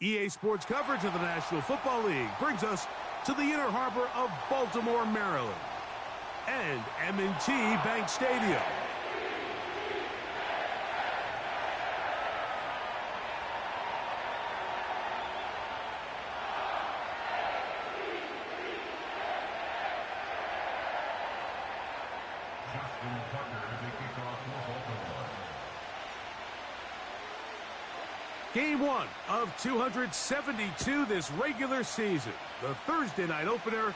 EA Sports coverage of the National Football League brings us to the inner harbor of Baltimore, Maryland, and M&T Bank Stadium. Game 1 of 272 this regular season. The Thursday night opener,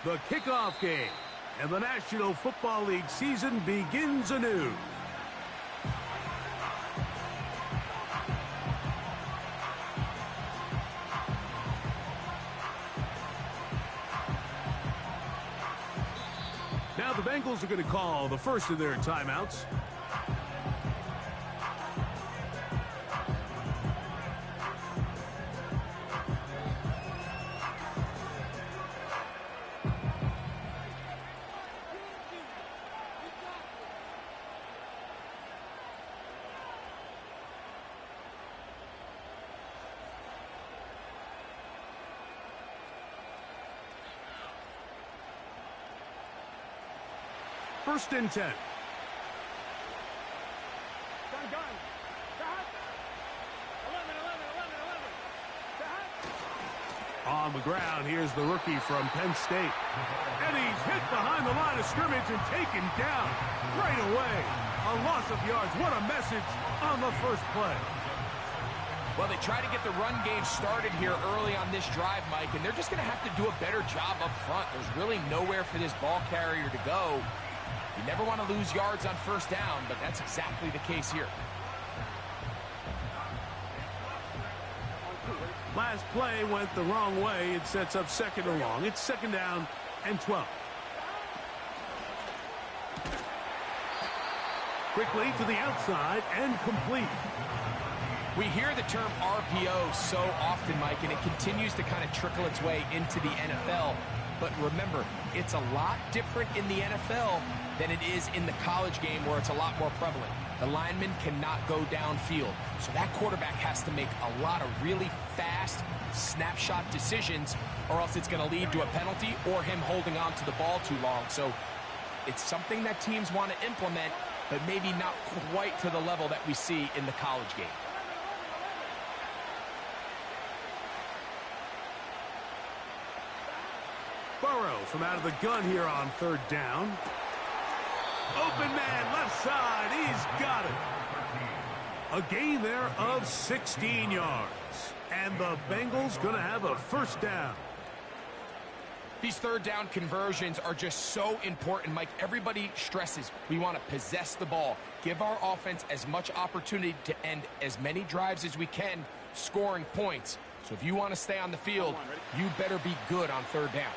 the kickoff game. And the National Football League season begins anew. Now the Bengals are going to call the first of their timeouts. First and 10. On the ground, here's the rookie from Penn State. And he's hit behind the line of scrimmage and taken down right away. A loss of yards. What a message on the first play. Well, they try to get the run game started here early on this drive, Mike, and they're just going to have to do a better job up front. There's really nowhere for this ball carrier to go. You never want to lose yards on first down, but that's exactly the case here. Last play went the wrong way. It sets up second and long. It's second down and 12. Quickly to the outside and complete. We hear the term RPO so often, Mike, and it continues to kind of trickle its way into the NFL. But remember, it's a lot different in the NFL than it is in the college game where it's a lot more prevalent. The lineman cannot go downfield, so that quarterback has to make a lot of really fast snapshot decisions, or else it's going to lead to a penalty or him holding on to the ball too long. So it's something that teams want to implement, but maybe not quite to the level that we see in the college game. Burrow from out of the gun here on third down. Open man, left side, he's got it. A gain there of 16 yards. And the Bengals going to have a first down. These third down conversions are just so important, Mike. Everybody stresses we want to possess the ball, give our offense as much opportunity to end as many drives as we can, scoring points. So if you want to stay on the field, you better be good on third down.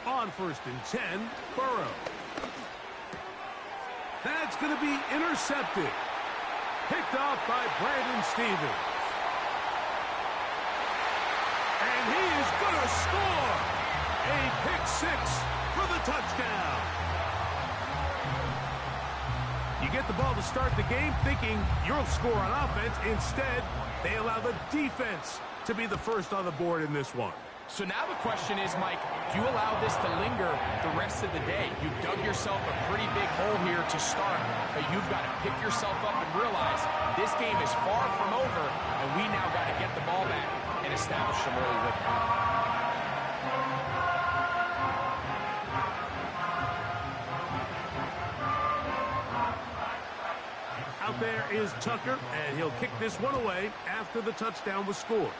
On first and 10, Burrow. That's going to be intercepted. Picked off by Brandon Stevens. And he is going to score. A pick six for the touchdown. You get the ball to start the game thinking you'll score on offense. Instead, they allow the defense to be the first on the board in this one. So now the question is, Mike, do you allow this to linger the rest of the day? You've dug yourself a pretty big hole here to start, but you've got to pick yourself up and realize this game is far from over, and we now got to get the ball back and establish some early rhythm. Out there is Tucker, and he'll kick this one away after the touchdown was scored.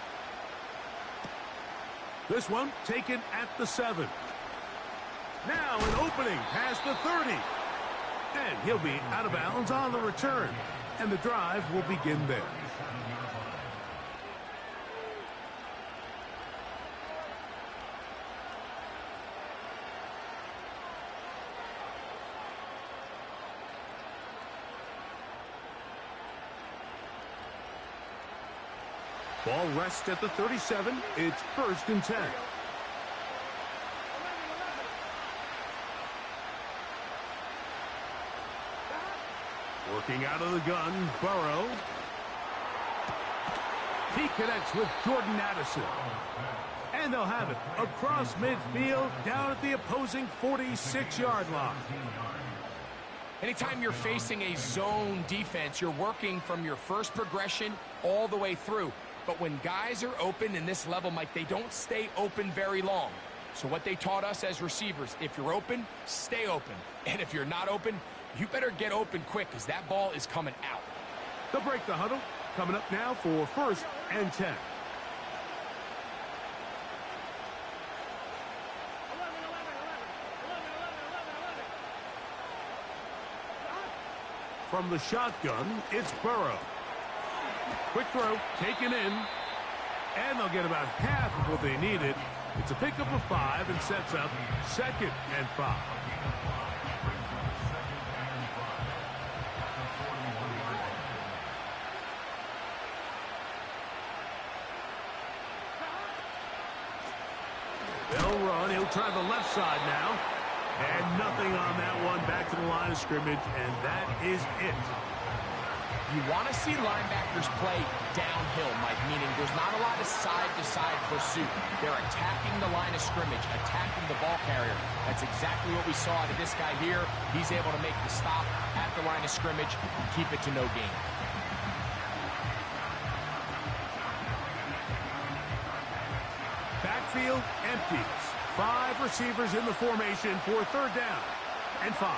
This one taken at the 7. Now an opening past the 30. And he'll be out of bounds on the return. And the drive will begin there. Ball rests at the 37. It's 1st and 10. Working out of the gun, Burrow. He connects with Jordan Addison. And they'll have it across midfield down at the opposing 46-yard line. Anytime you're facing a zone defense, you're working from your first progression all the way through. But when guys are open in this level, Mike, they don't stay open very long. So what they taught us as receivers, if you're open, stay open. And if you're not open, you better get open quick because that ball is coming out. They'll break the huddle. Coming up now for 1st and 10. From the shotgun, it's Burrow. Quick throw, taken in. And they'll get about half of what they needed. It's a pickup of 5 and sets up 2nd and 5. They'll run. He'll try the left side now. And nothing on that one. Back to the line of scrimmage, and that is it. You want to see linebackers play downhill, Mike, meaning there's not a lot of side-to-side pursuit. They're attacking the line of scrimmage, attacking the ball carrier. That's exactly what we saw out of this guy here. He's able to make the stop at the line of scrimmage and keep it to no gain. Backfield empties. 5 receivers in the formation for 3rd down and 5.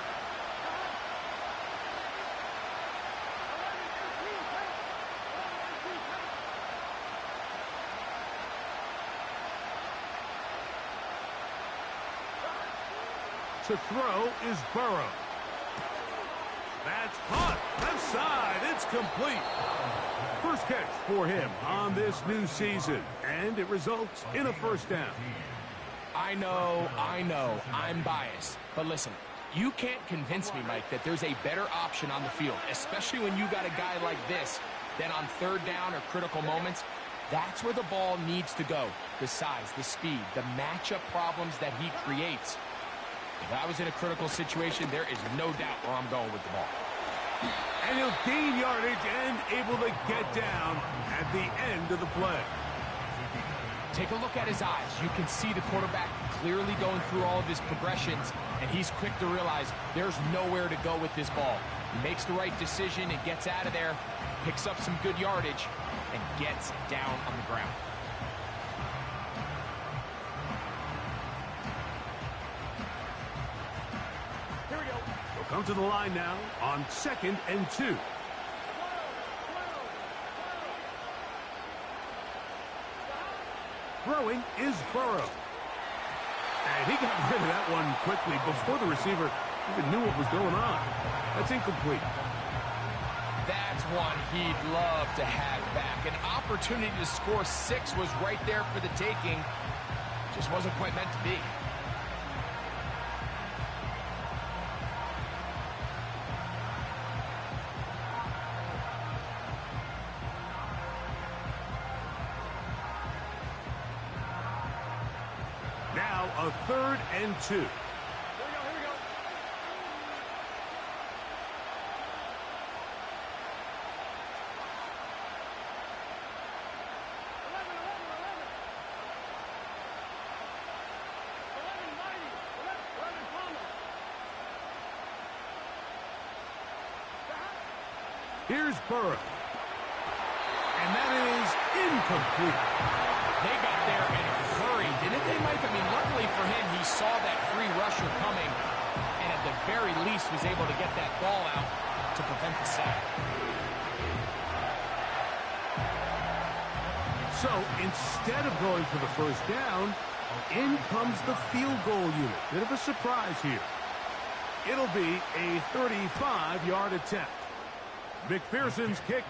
To throw is Burrow. That's hot. Left side. It's complete. First catch for him on this new season, and it results in a 1st down. I know, I'm biased. But listen, you can't convince me, Mike, that there's a better option on the field, especially when you got a guy like this, then on 3rd down or critical moments, that's where the ball needs to go. The size, the speed, the matchup problems that he creates. If I was in a critical situation, there is no doubt where I'm going with the ball. And he'll gain yardage and able to get down at the end of the play. Take a look at his eyes. You can see the quarterback clearly going through all of his progressions, and he's quick to realize there's nowhere to go with this ball. He makes the right decision and gets out of there, picks up some good yardage, and gets down on the ground. Here we go. They'll come to the line now on 2nd and 2. Throwing is Burrow. And he got rid of that one quickly before the receiver even knew what was going on. That's incomplete. That's one he'd love to have back. An opportunity to score 6 was right there for the taking. Just wasn't quite meant to be. Now a 3rd and 2. Here we go. Here's Burrow. And that is incomplete. They got there in a hurry, didn't they, Mike? I mean, luckily for him, he saw that free rusher coming, and at the very least was able to get that ball out to prevent the sack. So instead of going for the 1st down, in comes the field goal unit. Bit of a surprise here. It'll be a 35-yard attempt. McPherson's kick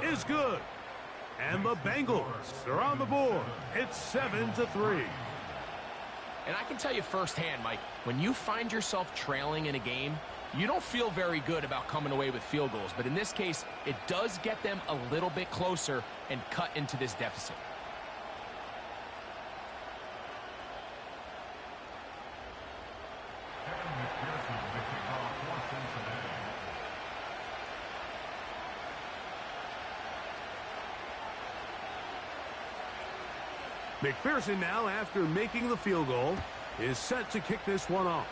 is good. And the Bengals are on the board. It's 7-3. And I can tell you firsthand, Mike, when you find yourself trailing in a game, You don't feel very good about coming away with field goals, but in this case, it does get them a little bit closer and cut into this deficit. McPherson now, after making the field goal, is set to kick this one off.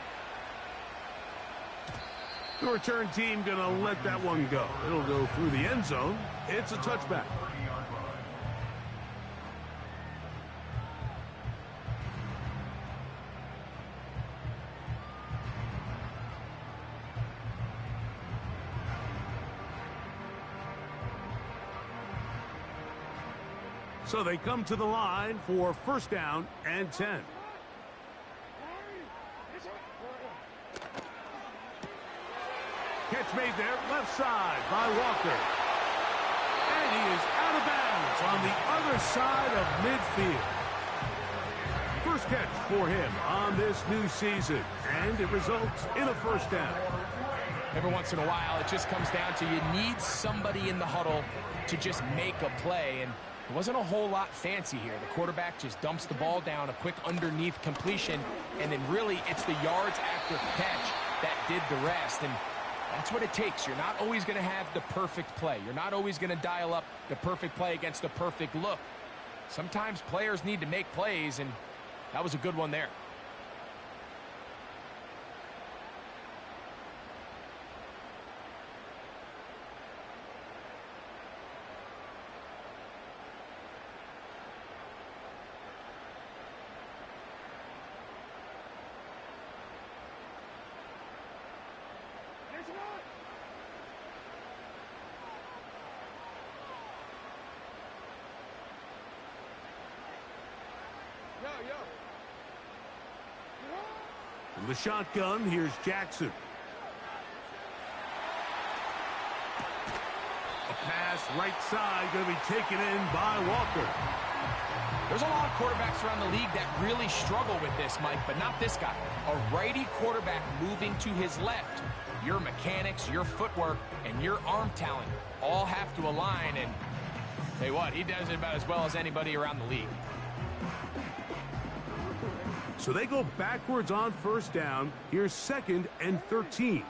The return team going to let that one go. It'll go through the end zone. It's a touchback. So they come to the line for first down and 10. Catch made there, left side by Walker. And he is out of bounds on the other side of midfield. First catch for him on this new season, and it results in a first down. Every once in a while, it just comes down to you need somebody in the huddle to just make a play, and it wasn't a whole lot fancy here. The quarterback just dumps the ball down, a quick underneath completion, and then really it's the yards after catch that did the rest, and that's what it takes. You're not always going to have the perfect play. You're not always going to dial up the perfect play against the perfect look. Sometimes players need to make plays, and that was a good one there. In the shotgun, here's Jackson. A pass right side going to be taken in by Walker. There's a lot of quarterbacks around the league that really struggle with this, Mike, but not this guy. A righty quarterback moving to his left. Your mechanics, your footwork, and your arm talent all have to align, and tell you what, he does it about as well as anybody around the league. So they go backwards on first down. Here's 2nd and 13.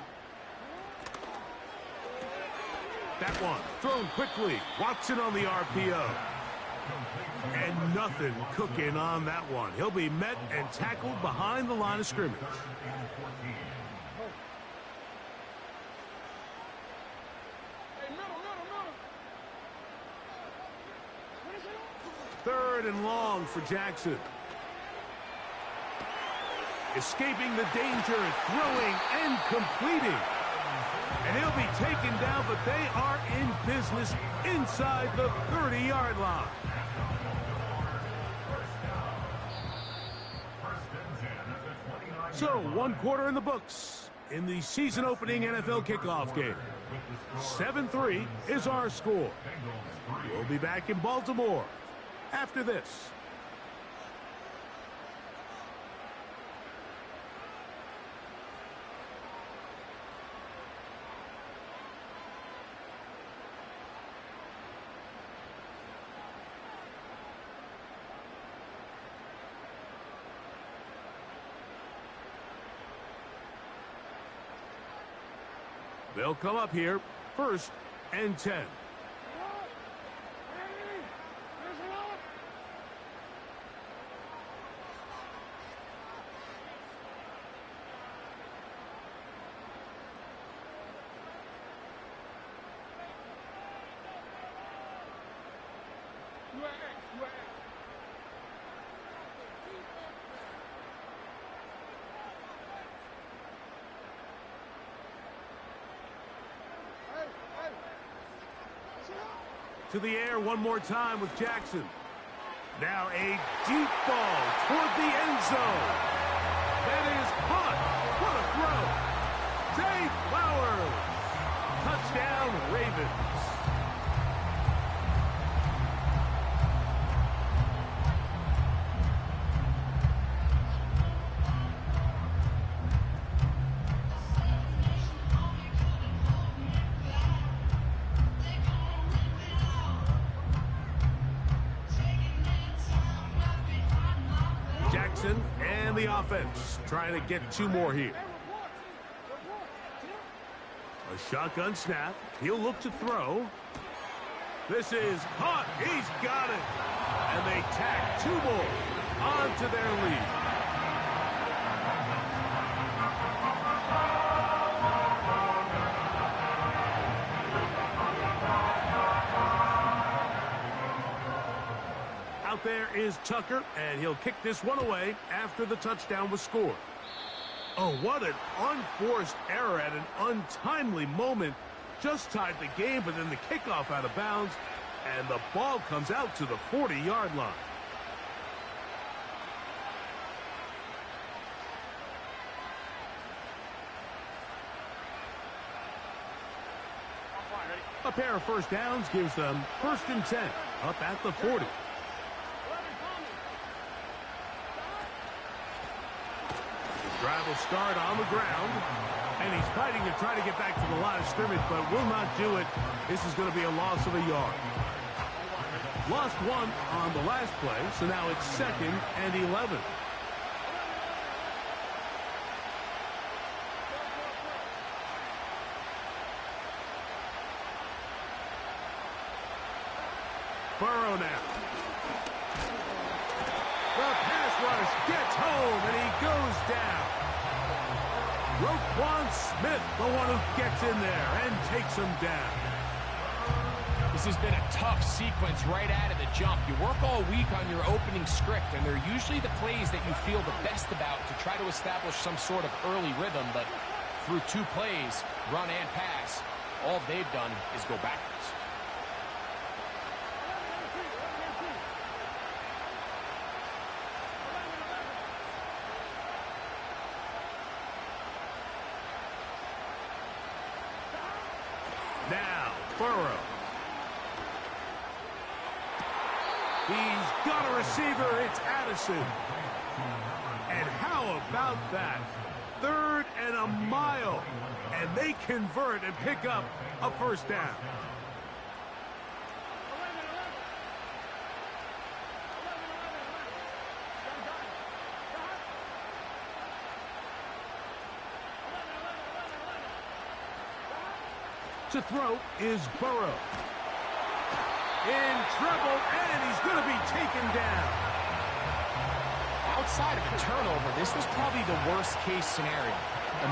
That one thrown quickly. Watson on the RPO. And nothing cooking on that one. He'll be met and tackled behind the line of scrimmage. Third and long for Jackson. Escaping the danger, throwing and completing. And he'll be taken down, but they are in business inside the 30-yard line. So, 1 quarter in the books in the season-opening NFL kickoff game. 7-3 is our score. We'll be back in Baltimore after this. They'll come up here, 1st and 10. To the air one more time with Jackson. Now a deep ball toward the end zone. That is caught. What a throw. Zay Flowers. Touchdown, Ravens. Jackson and the offense trying to get 2 more here. A shotgun snap. He'll look to throw. This is caught. He's got it. And they tack 2 more onto their lead. Out there is Tucker, and he'll kick this one away after the touchdown was scored. Oh, what an unforced error at an untimely moment. Just tied the game, but then the kickoff out of bounds, and the ball comes out to the 40-yard line. A pair of first downs gives them 1st and 10 up at the 40. Drive will start on the ground, and he's fighting to try to get back to the line of scrimmage, but will not do it. This is going to be a loss of a yard. Lost 1 on the last play, so now it's 2nd and 11. Burrow now. The pass rush gets home, and he goes down. Roquan Smith, the one who gets in there and takes him down. This has been a tough sequence right out of the jump. You work all week on your opening script, and they're usually the plays that you feel the best about to try to establish some sort of early rhythm, but through 2 plays, run and pass, all they've done is go backwards. Now, Burrow. He's got a receiver. It's Addison. And how about that? 3rd and a mile. And they convert and pick up a first down. To throw is Burrow. In trouble, and he's going to be taken down. Outside of a turnover, this was probably the worst-case scenario.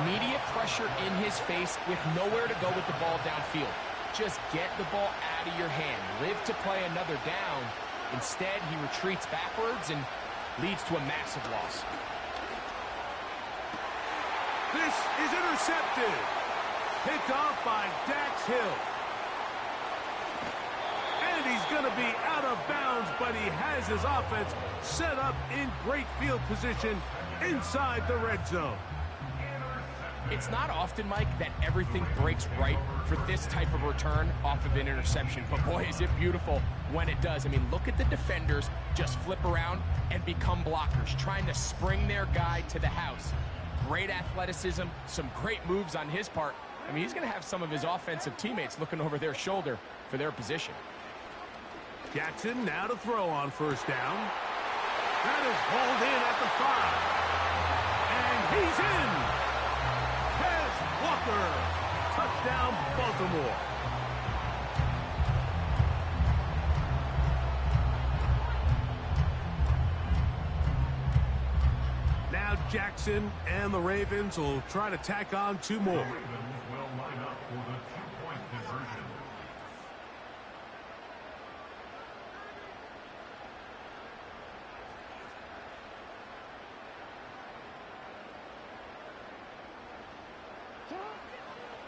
Immediate pressure in his face with nowhere to go with the ball downfield. Just get the ball out of your hand. Live to play another down. Instead, he retreats backwards and leads to a massive loss. This is intercepted. Picked off by Dax Hill. And he's going to be out of bounds, but he has his offense set up in great field position inside the red zone. It's not often, Mike, that everything breaks right for this type of return off of an interception. But boy, is it beautiful when it does. I mean, look at the defenders just flip around and become blockers, trying to spring their guy to the house. Great athleticism, some great moves on his part. I mean, he's going to have some of his offensive teammates looking over their shoulder for their position. Jackson now to throw on first down. That is hauled in at the 5. And he's in. Tez Walker. Touchdown, Baltimore. Now Jackson and the Ravens will try to tack on 2 more.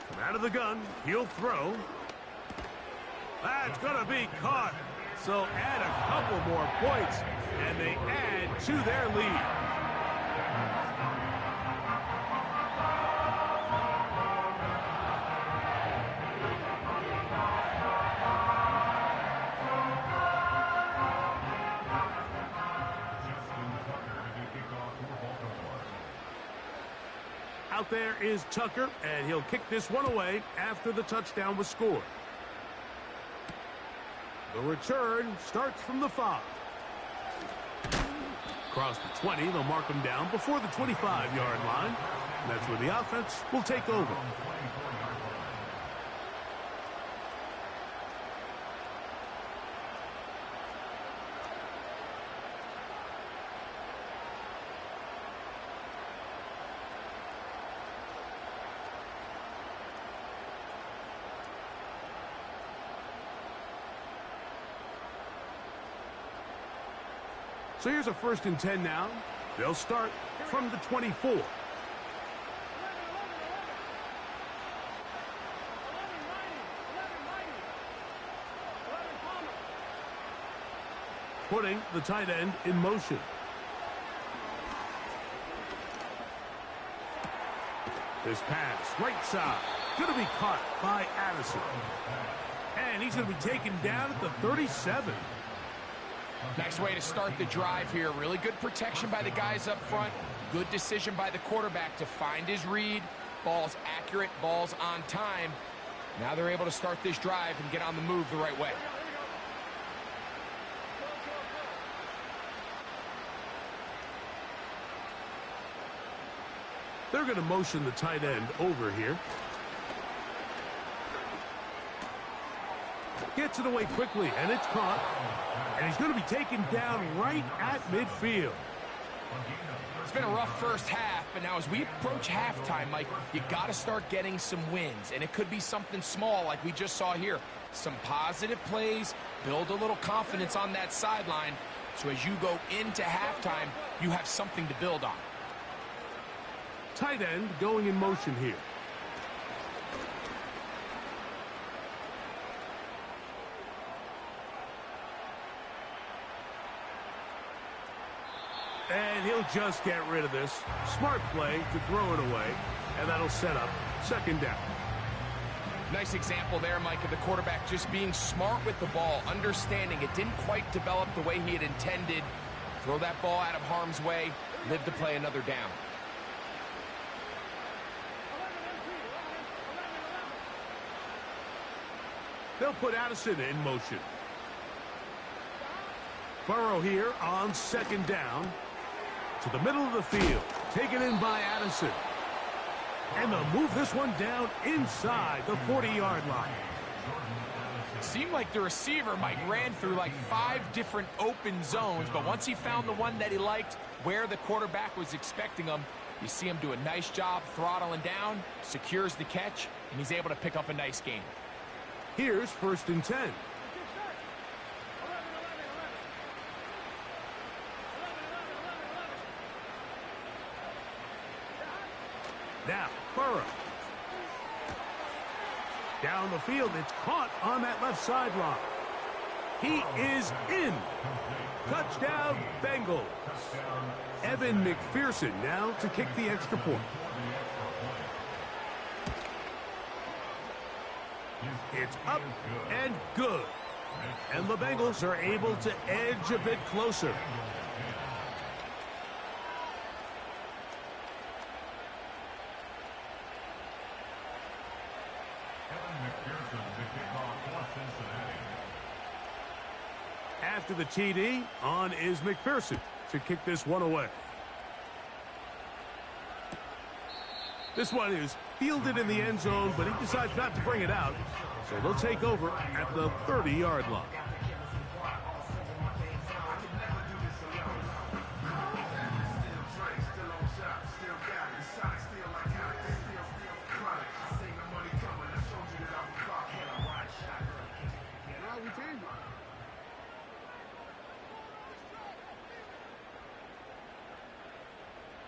From out of the gun, he'll throw. That's going to be caught. So add a couple more points, and they add to their lead. Out there is Tucker, and he'll kick this one away after the touchdown was scored. The return starts from the 5. Across the 20, they'll mark him down before the 25-yard line. And that's where the offense will take over. So here's a 1st and 10 now. They'll start from the 24. Putting the tight end in motion. This pass, right side, going to be caught by Addison. And he's going to be taken down at the 37. Nice way to start the drive here. Really good protection by the guys up front. Good decision by the quarterback to find his read. Ball's accurate, ball's on time. Now they're able to start this drive and get on the move the right way. They're going to motion the tight end over here. Gets it away quickly, and it's caught. And he's going to be taken down right at midfield. It's been a rough first half, but now as we approach halftime, Mike, you got to start getting some wins. And it could be something small like we just saw here. Some positive plays, build a little confidence on that sideline. So as you go into halftime, you have something to build on. Tight end going in motion here. And he'll just get rid of this. Smart play to throw it away, and that'll set up 2nd down. Nice example there, Mike, of the quarterback just being smart with the ball, understanding it didn't quite develop the way he had intended. Throw that ball out of harm's way, live to play another down. They'll put Addison in motion. Burrow here on 2nd down. To the middle of the field. Taken in by Addison. And they'll move this one down inside the 40-yard line. Seemed like the receiver, Mike, ran through like 5 different open zones, but once he found the one that he liked, where the quarterback was expecting him, you see him do a nice job throttling down, secures the catch, and he's able to pick up a nice gain. Here's 1st and 10. Now, Burrow. Down the field, it's caught on that left sideline. He is in. Touchdown, Bengals. Evan McPherson now to kick the extra point. It's up and good. And the Bengals are able to edge a bit closer. After the TD, on is McPherson to kick this one away. This one is fielded in the end zone, but he decides not to bring it out. So they'll take over at the 30-yard line.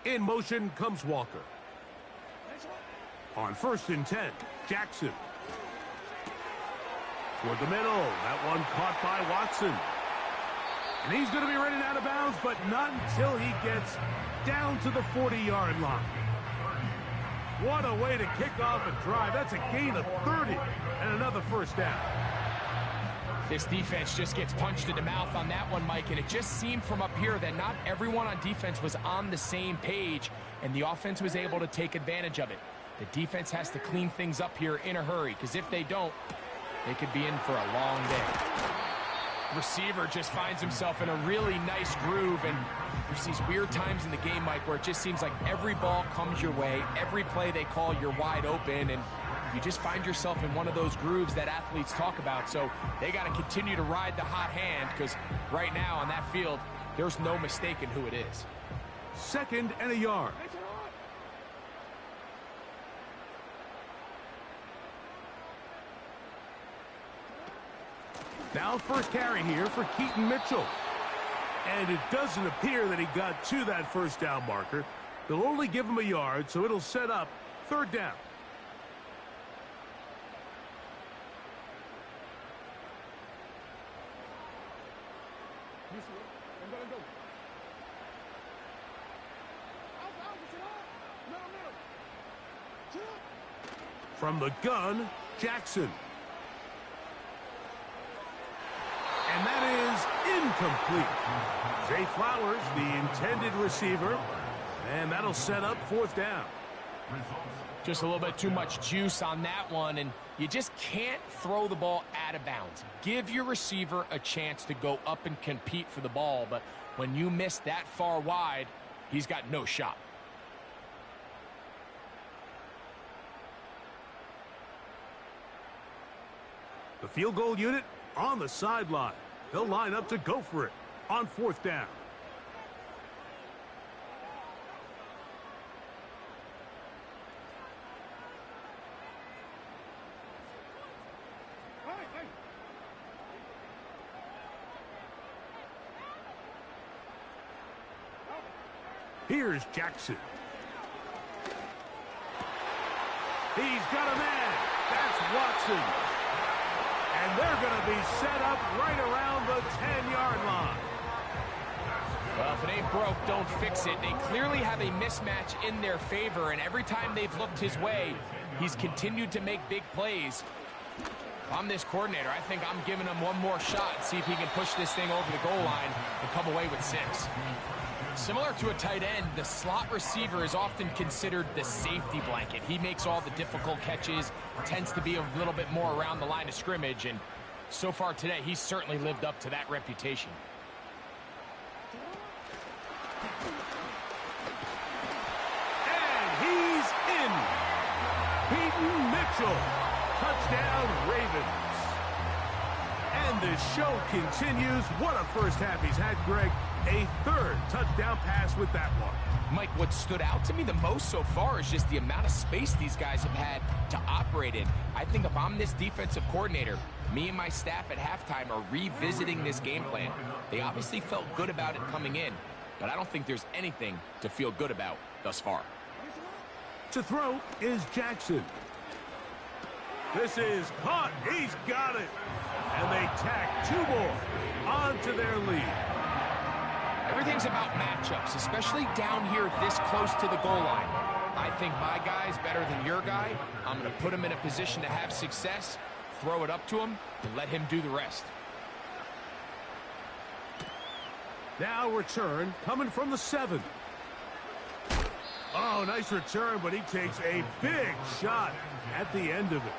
In motion comes Walker. On 1st and 10, Jackson. Toward the middle. That one caught by Watson. And he's going to be running out of bounds, but not until he gets down to the 40-yard line. What a way to kick off a drive. That's a gain of 30 and another 1st down. This defense just gets punched in the mouth on that one, Mike, and it just seemed from up here that not everyone on defense was on the same page, and the offense was able to take advantage of it. The defense has to clean things up here in a hurry, because if they don't, they could be in for a long day. Receiver just finds himself in a really nice groove, and there's these weird times in the game, Mike, where it just seems like every ball comes your way, every play they call, you're wide open, and you just find yourself in one of those grooves that athletes talk about. So they got to continue to ride the hot hand, because right now on that field, there's no mistaking who it is. 2nd and a yard. Now first carry here for Keaton Mitchell. And it doesn't appear that he got to that first down marker. They'll only give him a yard, so it'll set up 3rd down. From the gun, Jackson. And that is incomplete. Zay Flowers, the intended receiver, and that'll set up 4th down. Just a little bit too much juice on that one, and you just can't throw the ball out of bounds. Give your receiver a chance to go up and compete for the ball, but when you miss that far wide, he's got no shot. The field goal unit on the sideline. They'll line up to go for it on 4th down. Here's Jackson. He's got a man. That's Watson. And they're going to be set up right around the 10-yard line. Well, if it ain't broke, don't fix it. They clearly have a mismatch in their favor, and every time they've looked his way, he's continued to make big plays. If I'm this coordinator, I think I'm giving him one more shot and see if he can push this thing over the goal line and come away with 6. Similar to a tight end, the slot receiver is often considered the safety blanket. He makes all the difficult catches, tends to be a little bit more around the line of scrimmage, and so far today, he's certainly lived up to that reputation. And he's in. Keaton Mitchell. Touchdown, Ravens. And the show continues. What a first half he's had, Greg. A 3rd touchdown pass with that one. Mike, what stood out to me the most so far is just the amount of space these guys have had to operate in. I think if I'm this defensive coordinator, me and my staff at halftime are revisiting this game plan. They obviously felt good about it coming in, but I don't think there's anything to feel good about thus far. To throw is Jackson. This is caught. He's got it. And they tack 2 more onto their lead. Everything's about matchups, especially down here this close to the goal line. I think my guy's better than your guy. I'm going to put him in a position to have success, throw it up to him, and let him do the rest. Now return coming from the 7. Oh, nice return, but he takes a big shot at the end of it.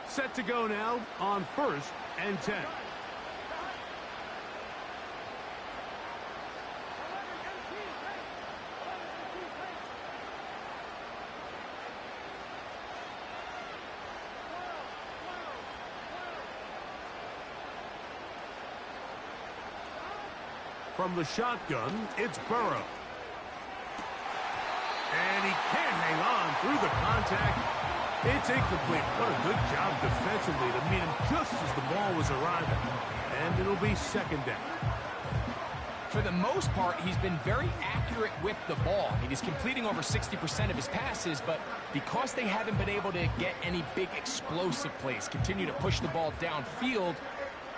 Set to go now on 1st and 10. From the shotgun, it's Burrow. And he can't hang on through the contact. It's incomplete. What a good job defensively to meet him just as the ball was arriving. And it'll be 2nd down. For the most part, he's been very accurate with the ball. I mean, he's completing over 60% of his passes, but because they haven't been able to get any big explosive plays, continue to push the ball downfield,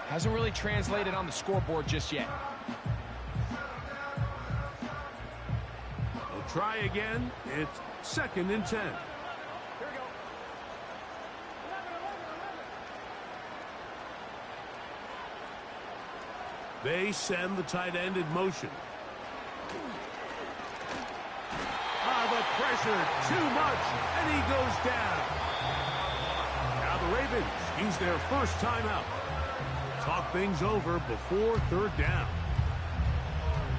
hasn't really translated on the scoreboard just yet. They'll try again. It's 2nd and 10. They send the tight end in motion. The pressure, too much, and he goes down. Now the Ravens use their first timeout. Talk things over before third down.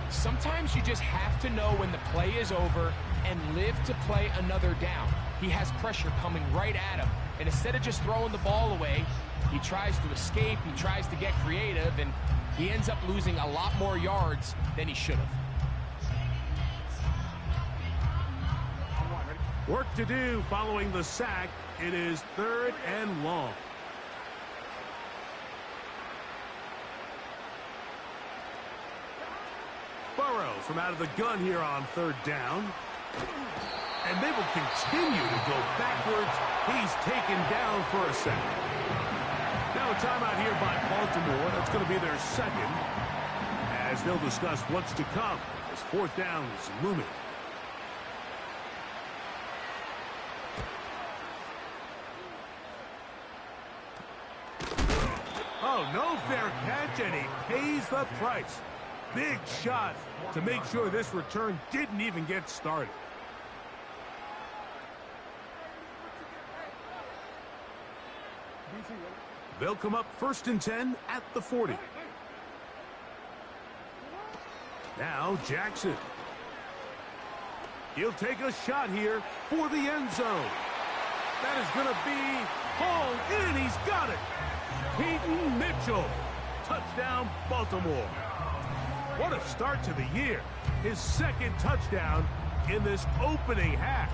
Sometimes you just have to know when the play is over and live to play another down. He has pressure coming right at him, and instead of just throwing the ball away, he tries to escape, he tries to get creative, and he ends up losing a lot more yards than he should have. Work to do following the sack. It is 3rd and long. Burrow from out of the gun here on 3rd down. And they will continue to go backwards. He's taken down for a sack. Now a timeout here by Baltimore. That's going to be their second, as they'll discuss what's to come as 4th down is looming. Oh, no fair catch, and he pays the price. Big shot to make sure this return didn't even get started. They'll come up 1st and 10 at the 40. Now Jackson. He'll take a shot here for the end zone. That is going to be hauled in. He's got it. Peyton Mitchell. Touchdown, Baltimore. What a start to the year. His 2nd touchdown in this opening half.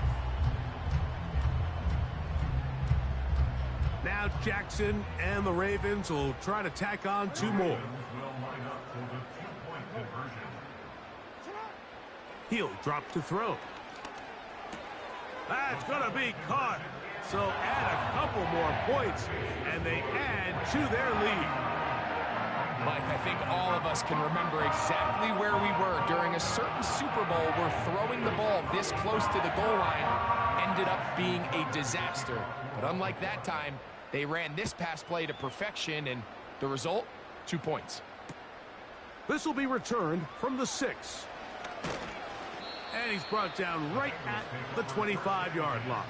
Now Jackson and the Ravens will try to tack on 2 more. He'll drop to throw. That's going to be caught. So add a couple more points, and they add to their lead. Mike, I think all of us can remember exactly where we were during a certain Super Bowl where throwing the ball this close to the goal line ended up being a disaster. But unlike that time, they ran this pass play to perfection, and the result, 2 points. This will be returned from the 6. And he's brought down right at the 25-yard line.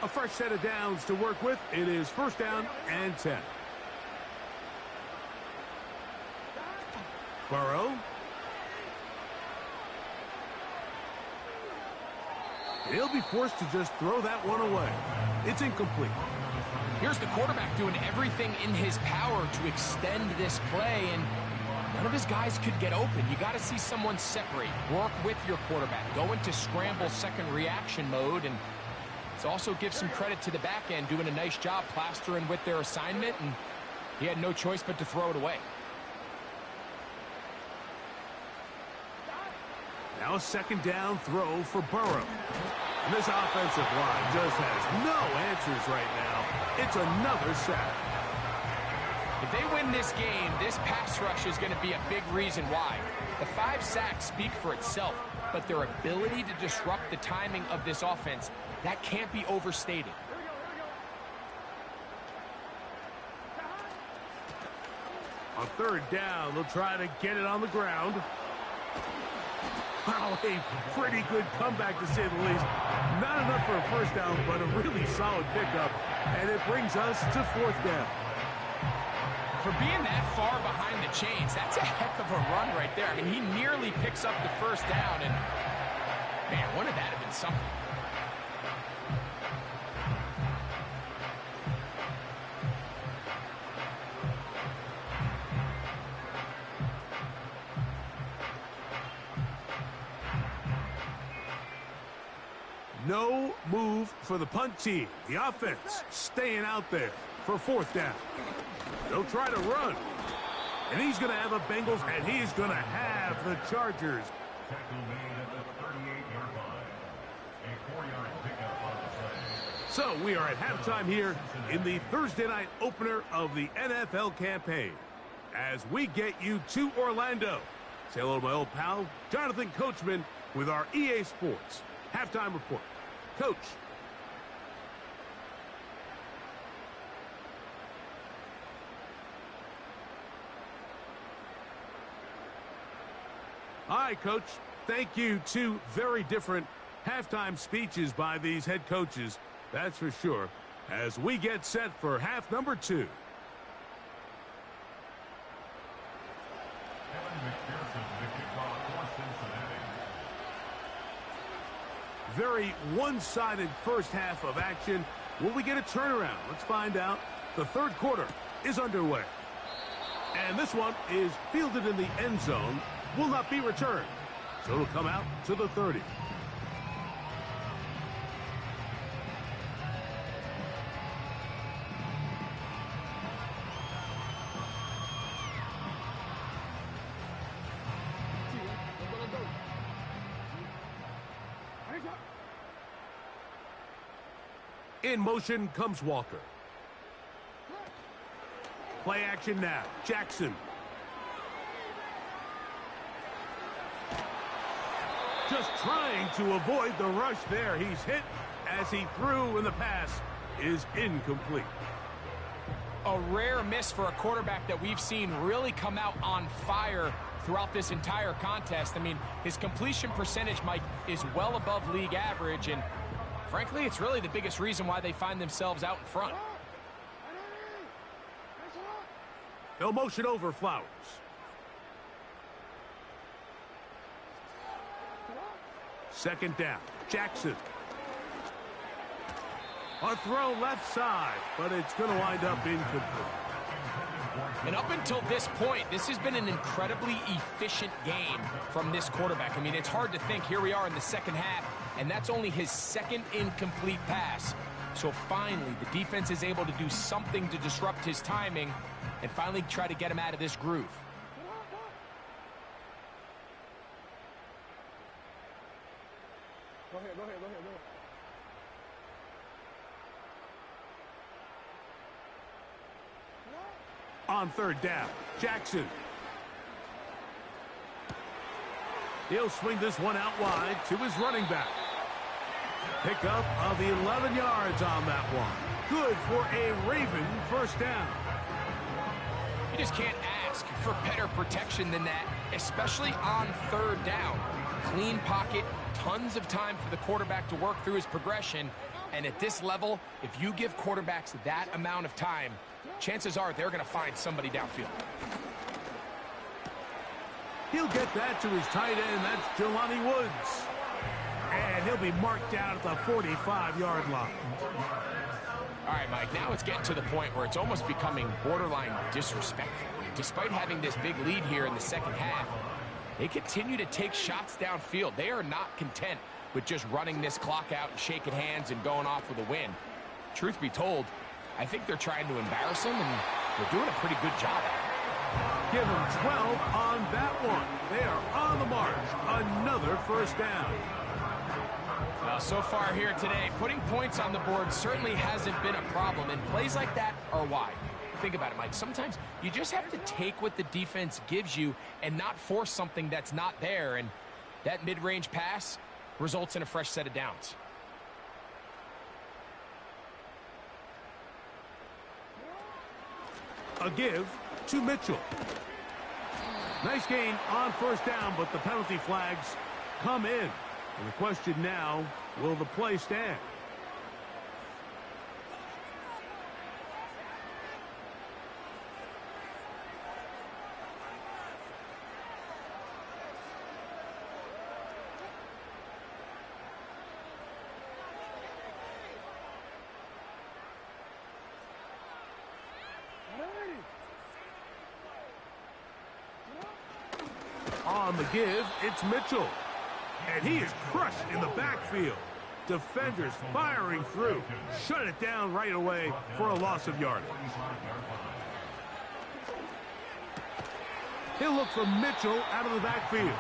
A fresh set of downs to work with. It is 1st down and 10. Burrow. He'll be forced to just throw that one away. It's incomplete. Here's the quarterback doing everything in his power to extend this play, and none of his guys could get open. You got to see someone separate, work with your quarterback, go into scramble second reaction mode, and it also gives some credit to the back end doing a nice job plastering with their assignment, and he had no choice but to throw it away. Now a 2nd down throw for Burrow. And this offensive line just has no answers right now. It's another sack. If they win this game, this pass rush is going to be a big reason why. The 5 sacks speak for itself, but their ability to disrupt the timing of this offense, that can't be overstated. On 3rd down, they'll try to get it on the ground. Wow, a pretty good comeback to say the least. Not enough for a 1st down, but a really solid pickup. And it brings us to 4th down. For being that far behind the chains, that's a heck of a run right there. I mean, he nearly picks up the 1st down, and man, wouldn't that have been something? No move for the punt team. The offense staying out there for 4th down. They'll try to run. And he's going to have a Bengals, and he's going to have the Chargers. So we are at halftime here in the Thursday night opener of the NFL campaign. as we get you to Orlando. Say hello to my old pal, Jonathan Coachman, with our EA Sports halftime report. Coach. Hi, Coach. Thank you. Two very different halftime speeches by these head coaches, that's for sure, as we get set for half number 2. Very one-sided first half of action. Will we get a turnaround? Let's find out. The third quarter is underway. And this one is fielded in the end zone. Will not be returned. So it'll come out to the 30. In motion comes Walker. Play action now. Jackson. Just trying to avoid the rush there. He's hit as he threw, and the pass is incomplete. A rare miss for a quarterback that we've seen really come out on fire throughout this entire contest. I mean, his completion percentage, Mike, is well above league average, and frankly, it's really the biggest reason why they find themselves out in front. They'll motion over Flowers. Second down. Jackson. A throw left side, but it's going to wind up incomplete. And up until this point, this has been an incredibly efficient game from this quarterback. I mean, it's hard to think. Here we are in the second half, and that's only his second incomplete pass. So finally, the defense is able to do something to disrupt his timing and finally try to get him out of this groove. Go ahead. On third down, Jackson. He'll swing this one out wide to his running back. Pickup of the 11 yards on that one. Good for a Raven first down. You just can't ask for better protection than that, especially on third down. Clean pocket, tons of time for the quarterback to work through his progression. And at this level, if you give quarterbacks that amount of time, chances are they're going to find somebody downfield. He'll get that to his tight end. That's Jelani Woods. And he'll be marked down at the 45-yard line. All right, Mike, now it's getting to the point where it's almost becoming borderline disrespectful. Despite having this big lead here in the second half, they continue to take shots downfield. They are not content with just running this clock out and shaking hands and going off with a win. Truth be told, I think they're trying to embarrass him, and they're doing a pretty good job at it. Give him 12 on that one. They are on the march. Another first down. Well, so far here today, putting points on the board certainly hasn't been a problem, and plays like that are why. Think about it, Mike. Sometimes you just have to take what the defense gives you and not force something that's not there, and that mid-range pass results in a fresh set of downs. A give to Mitchell. Nice gain on first down, but the penalty flags come in. And the question now, will the play stand? On the give, it's Mitchell. And he is crushed in the backfield. Defenders firing through. Shut it down right away for a loss of yardage. He'll look for Mitchell out of the backfield.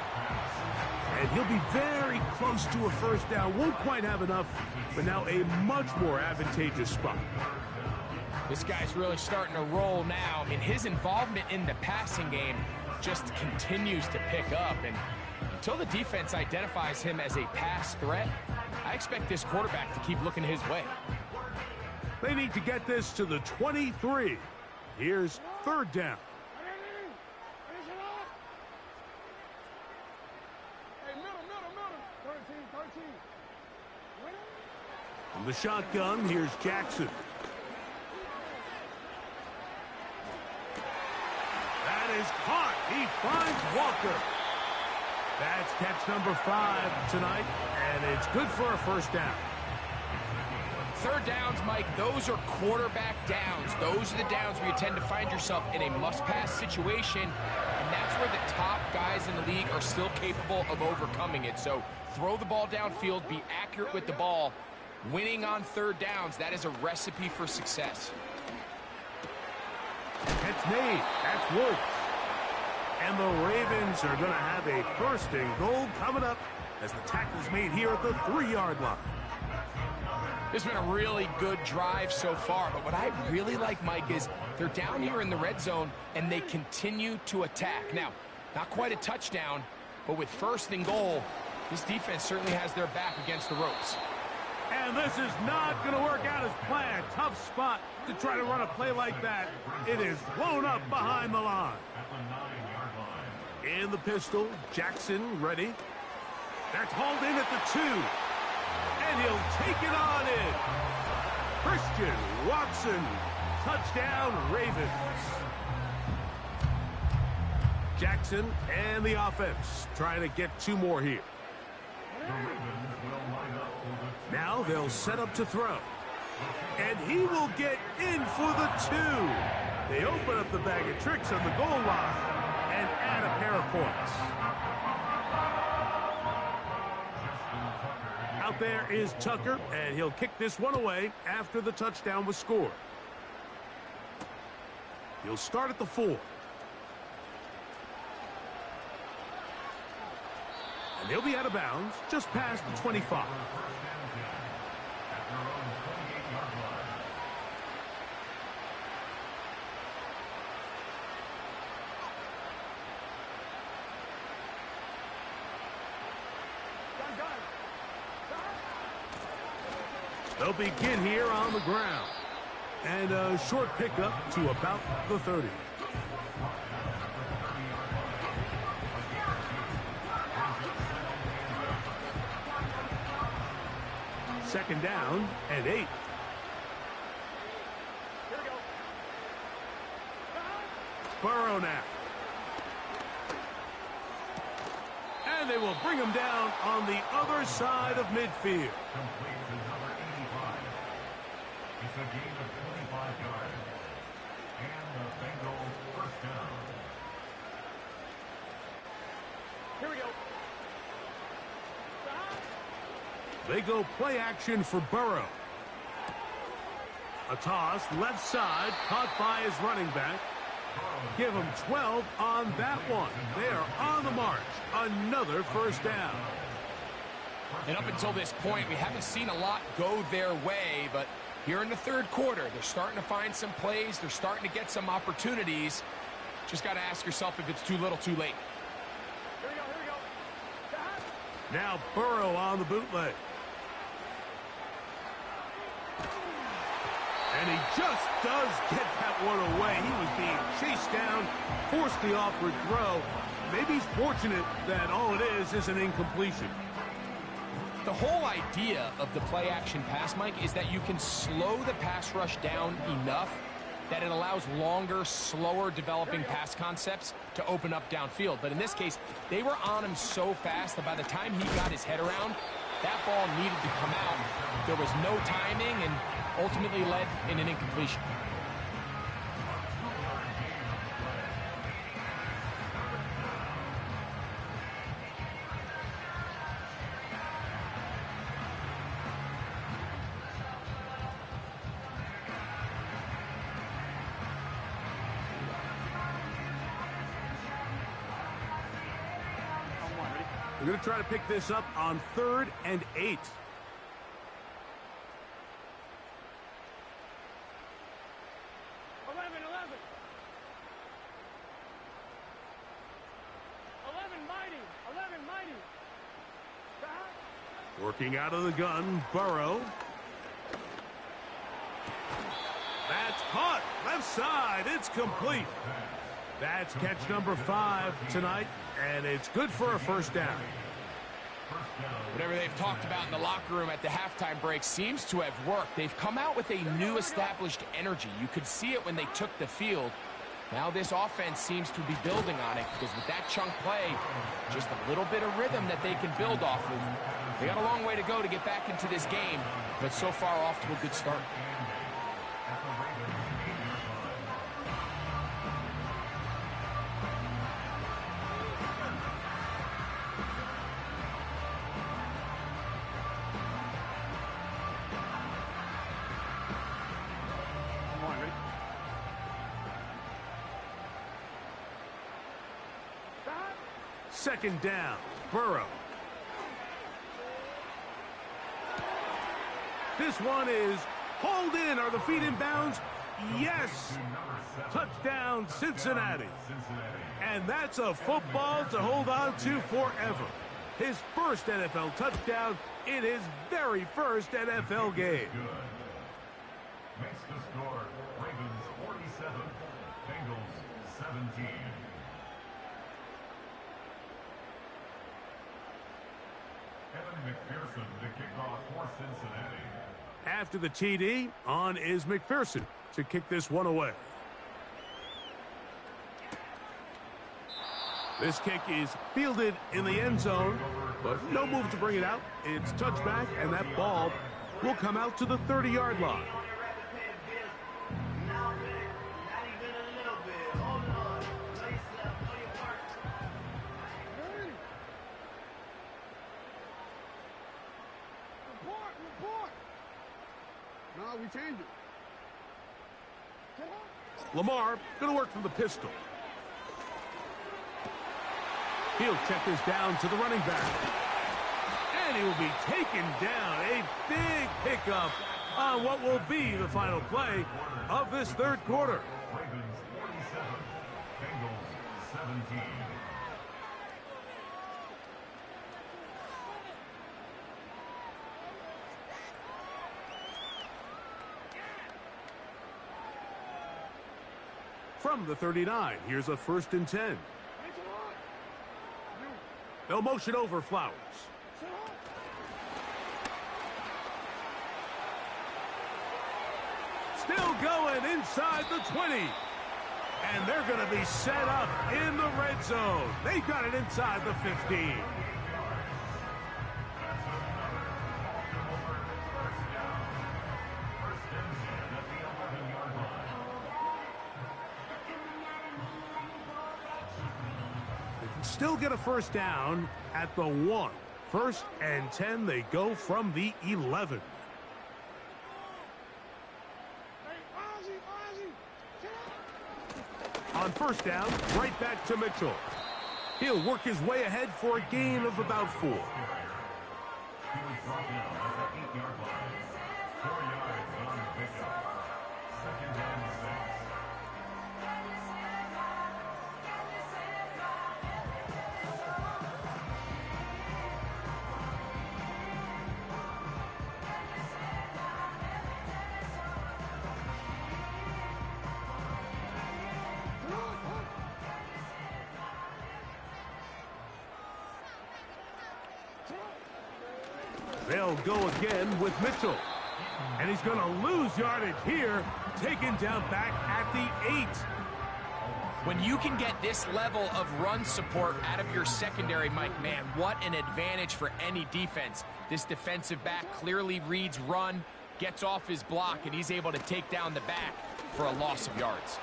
And he'll be very close to a first down. Won't quite have enough, but now a much more advantageous spot. This guy's really starting to roll now. I mean, his involvement in the passing game just continues to pick up. And until the defense identifies him as a pass threat, I expect this quarterback to keep looking his way. They need to get this to the 23. Here's third down. From the shotgun, here's Jackson. That is caught. He finds Walker. That's catch number 5 tonight, and it's good for a first down. Third downs, Mike, those are quarterback downs. Those are the downs where you tend to find yourself in a must-pass situation, and that's where the top guys in the league are still capable of overcoming it. So throw the ball downfield, be accurate with the ball. Winning on third downs, that is a recipe for success. It's made. That's Woods. And the Ravens are going to have a first and goal coming up as the tackle's made here at the 3-yard line. This has been a really good drive so far, but what I really like, Mike, is they're down here in the red zone, and they continue to attack. Now, not quite a touchdown, but with first and goal, this defense certainly has their back against the ropes. And this is not going to work out as planned. Tough spot to try to run a play like that. It is blown up behind the line. In the pistol, Jackson ready. That's hauled in at the 2. And he'll take it on in. Christian Watson. Touchdown, Ravens. Jackson and the offense trying to get 2 more here. Now they'll set up to throw. And he will get in for the 2. They open up the bag of tricks on the goal line and add a pair of points. Out there is Tucker, and he'll kick this one away after the touchdown was scored. He'll start at the 4. And he'll be out of bounds just past the 25. They'll begin here on the ground. And a short pickup to about the 30. Second down and 8. Burrow now. And they will bring him down on the other side of midfield. It's a gain of 25 yards. And the Bengals first down. Here we go. They go play action for Burrow. A toss, left side, caught by his running back. Give him 12 on that one. They are on the march. Another first down. And up until this point, we haven't seen a lot go their way, but here in the third quarter, they're starting to find some plays. They're starting to get some opportunities. Just got to ask yourself if it's too little, too late. Here we go. Now Burrow on the bootleg. And he just does get that one away. He was being chased down, forced the awkward throw. Maybe he's fortunate that all it is an incompletion. The whole idea of the play-action pass, Mike, is that you can slow the pass rush down enough that it allows longer, slower developing pass concepts to open up downfield. But in this case, they were on him so fast that by the time he got his head around, that ball needed to come out. There was no timing and ultimately led in an incompletion. We're going to try to pick this up on 3rd and 8. Working out of the gun, Burrow. That's caught. Left side. It's complete. That's catch number 5 tonight, and it's good for a first down. Whatever they've talked about in the locker room at the halftime break seems to have worked. They've come out with a new established energy. You could see it when they took the field. Now this offense seems to be building on it because with that chunk play, just a little bit of rhythm that they can build off of. They got a long way to go to get back into this game, but so far off to a good start. Second down, Burrow. This one is hauled in. Are the feet in bounds? Yes. Touchdown, Cincinnati. And that's a football to hold on to forever. His first NFL touchdown in his very first NFL game. Makes the score Ravens 47, Bengals 17. Evan McPherson to kick off for Cincinnati. After the TD, on is McPherson to kick this one away. This kick is fielded in the end zone, but no move to bring it out. It's touchback, and that ball will come out to the 30-yard line. We change it. Lamar going to work from the pistol. He'll check this down to the running back. And he will be taken down. A big pickup on what will be the final play of this third quarter. Ravens 47, Bengals 17. From the 39, here's a 1st and 10. They'll motion over Flowers. Still going inside the 20. And they're going to be set up in the red zone. They've got it inside the 15. Still get a first down at the 1. 1st and 10, they go from the 11. On first down, right back to Mitchell. He'll work his way ahead for a gain of about 4. He was brought down at the 8-yard line. 4 yards on the pickup. 2nd down and 6. They'll go again with Mitchell. And he's going to lose yardage here, taken down back at the 8. When you can get this level of run support out of your secondary, Mike, man, what an advantage for any defense. This defensive back clearly reads run, gets off his block, and he's able to take down the back for a loss of yards.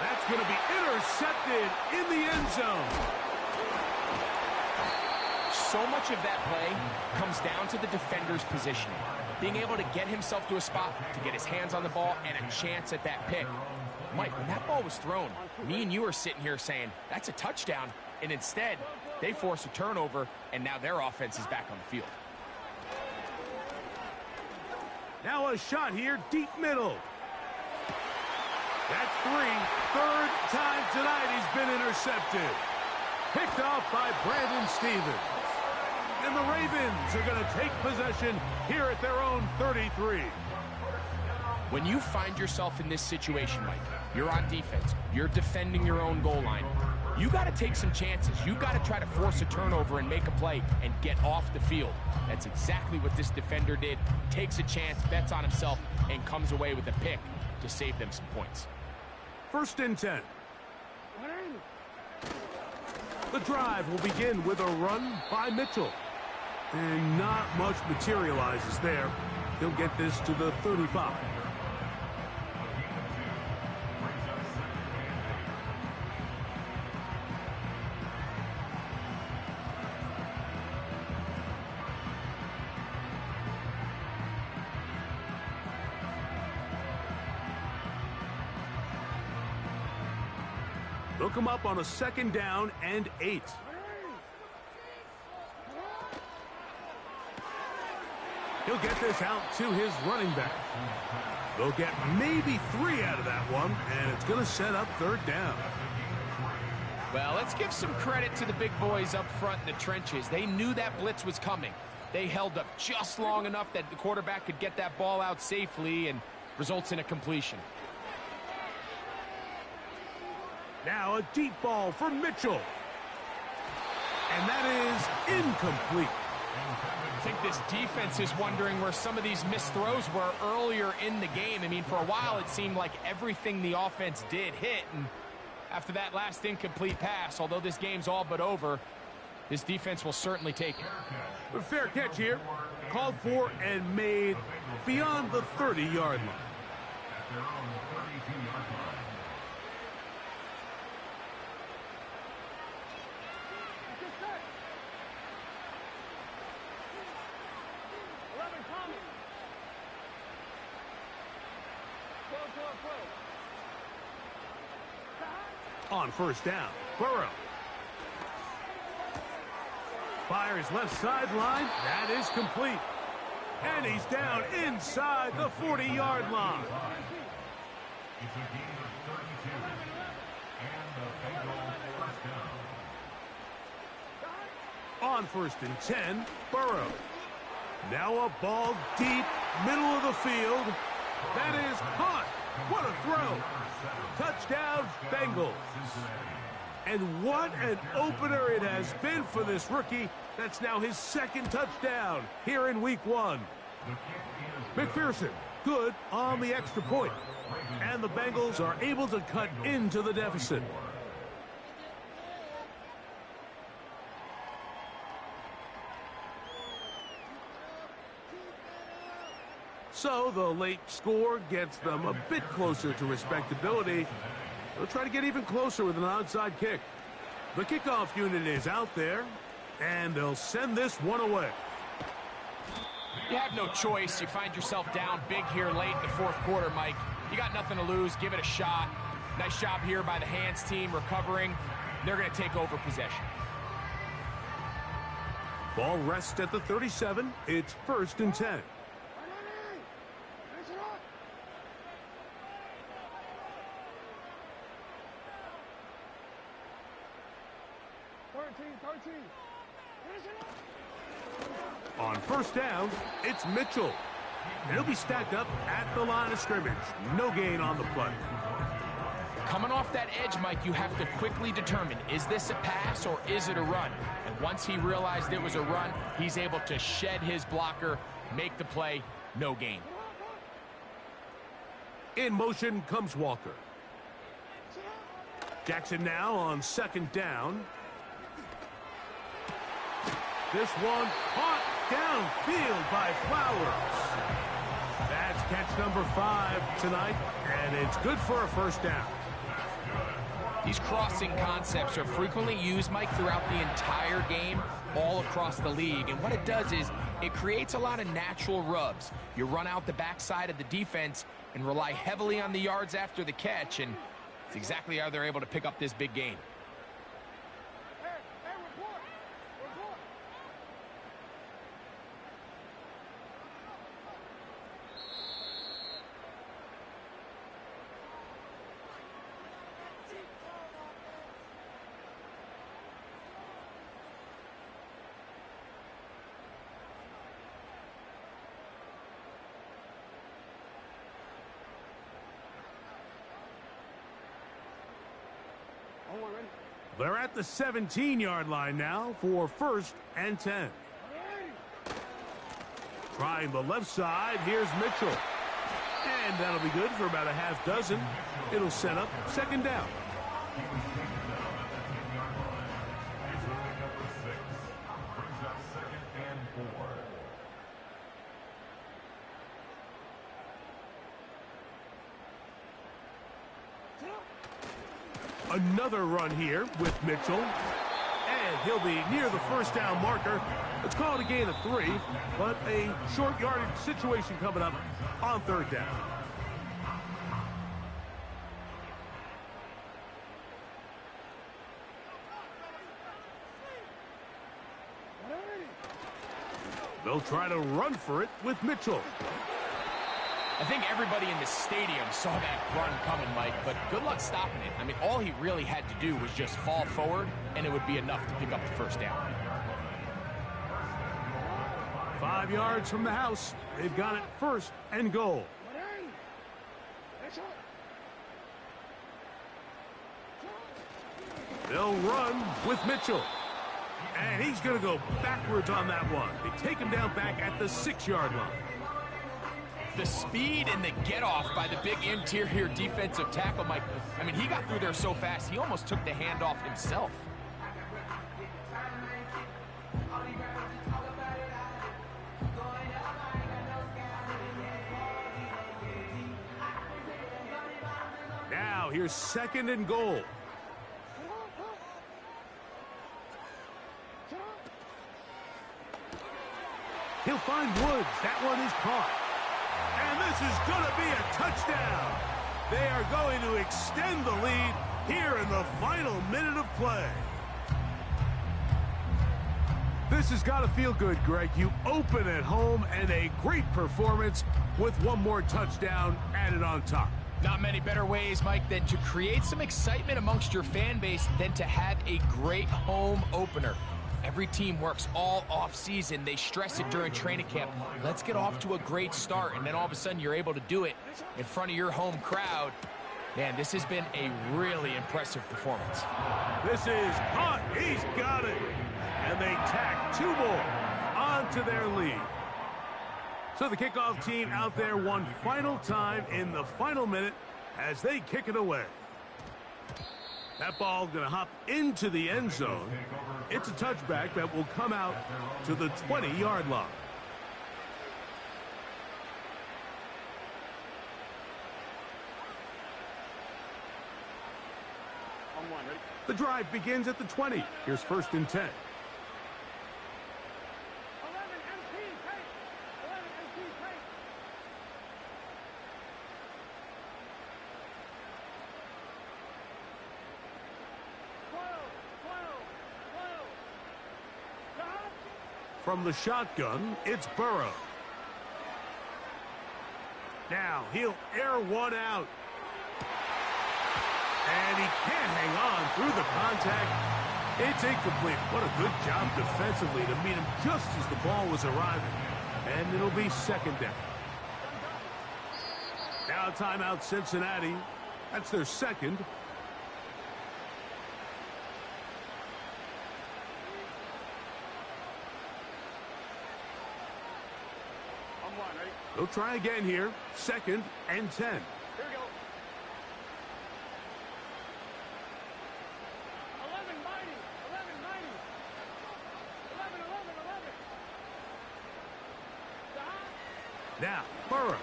That's going to be intercepted in the end zone. So much of that play comes down to the defender's positioning. Being able to get himself to a spot, to get his hands on the ball, and a chance at that pick. Mike, when that ball was thrown, me and you are sitting here saying, that's a touchdown, and instead, they force a turnover, and now their offense is back on the field. Now a shot here, deep middle. That's three. Third time tonight he's been intercepted. Picked off by Brandon Stevens. And the Ravens are going to take possession here at their own 33. When you find yourself in this situation, Mike, you're on defense, you're defending your own goal line, you got to take some chances. You got to try to force a turnover and make a play and get off the field. That's exactly what this defender did. Takes a chance, bets on himself, and comes away with a pick to save them some points. 1st and 10. The drive will begin with a run by Mitchell. And not much materializes there. He'll get this to the 35. They'll come up on a 2nd down and 8. He'll get this out to his running back. They'll get maybe 3 out of that one, and it's going to set up 3rd down. Well, let's give some credit to the big boys up front in the trenches. They knew that blitz was coming. They held up just long enough that the quarterback could get that ball out safely and results in a completion. Now a deep ball for Mitchell. And that is incomplete. I think this defense is wondering where some of these missed throws were earlier in the game. I mean, for a while it seemed like everything the offense did hit, and after that last incomplete pass, although this game's all but over, this defense will certainly take it. A fair catch here. Called for and made beyond the 30-yard line. At their own 32-yard line. On 1st down, Burrow. Fires left sideline. That is complete. And he's down inside the 40-yard line. It's a gain of 32. And the Bengals 1st down. On 1st and 10, Burrow. Now a ball deep, middle of the field. That is caught. What a throw. Touchdown, Bengals. And what an opener it has been for this rookie. That's now his 2nd touchdown here in week 1. McPherson, good on the extra point. And the Bengals are able to cut into the deficit. So the late score gets them a bit closer to respectability. They'll try to get even closer with an onside kick. The kickoff unit is out there, and they'll send this one away. You have no choice. You find yourself down big here late in the 4th quarter, Mike. You got nothing to lose. Give it a shot. Nice job here by the hands team recovering. They're going to take over possession. Ball rests at the 37. It's 1st and 10. On 1st down, it's Mitchell. And he'll be stacked up at the line of scrimmage. No gain on the play. Coming off that edge, Mike, you have to quickly determine, is this a pass or is it a run? And once he realized it was a run, he's able to shed his blocker, make the play, no gain. In motion comes Walker. Jackson now on 2nd down. This one caught downfield by Flowers. That's catch number 5 tonight, and it's good for a 1st down. These crossing concepts are frequently used, Mike, throughout the entire game, all across the league. And what it does is it creates a lot of natural rubs. You run out the backside of the defense and rely heavily on the yards after the catch, and it's exactly how they're able to pick up this big gain. On one, ready? They're at the 17-yard line now for 1st and 10. Trying the left side, here's Mitchell. And that'll be good for about a half dozen. It'll set up 2nd down. Another run here with Mitchell. And he'll be near the 1st down marker. Let's call it a gain of 3, but a short yardage situation coming up on 3rd down. They'll try to run for it with Mitchell. I think everybody in the stadium saw that run coming, Mike, but good luck stopping it. I mean, all he really had to do was just fall forward, and it would be enough to pick up the 1st down. 5 yards from the house. They've got it 1st and goal. They'll run with Mitchell. And he's going to go backwards on that one. They take him down back at the 6-yard line. The speed and the get-off by the big interior defensive tackle, Mike. I mean, he got through there so fast, he almost took the handoff himself. Now, here's 2nd and goal. He'll find Woods. That one is caught. And this is going to be a touchdown. They are going to extend the lead here in the final minute of play. This has got to feel good, Greg. You open at home and a great performance with one more touchdown added on top. Not many better ways, Mike, than to create some excitement amongst your fan base than to have a great home opener. Every team works all off-season. They stress it during training camp. Let's get off to a great start, and then all of a sudden you're able to do it in front of your home crowd. Man, this has been a really impressive performance. This is caught. He's got it. And they tack 2 more onto their lead. So the kickoff team out there one final time in the final minute as they kick it away. That ball going to hop into the end zone. It's a touchback that will come out to the 20-yard line. On one, ready? The drive begins at the 20. Here's 1st and 10. 11 MP, take. 11 MP, take. From the shotgun, it's Burrow. Now he'll air one out. And he can't hang on through the contact. It's incomplete. What a good job defensively to meet him just as the ball was arriving. And it'll be 2nd down. Now timeout Cincinnati. That's their 2nd. They'll try again here. 2nd and 10. Here we go. 11 mighty. 11 mighty. 11, 11, 11. Now, Burrow.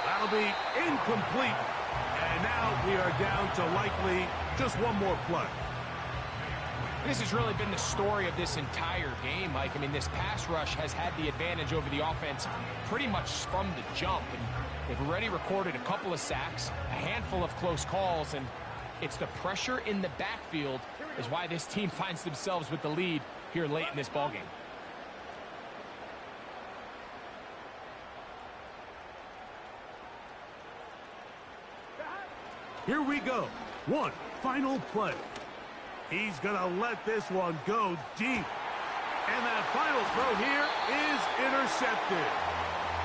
That'll be incomplete. And now we are down to likely just one more play. This has really been the story of this entire game, Mike. I mean, this pass rush has had the advantage over the offense pretty much from the jump. And they've already recorded a couple of sacks, a handful of close calls, and it's the pressure in the backfield is why this team finds themselves with the lead here late in this ballgame. Here we go. One final play. He's going to let this one go deep. And that final throw here is intercepted.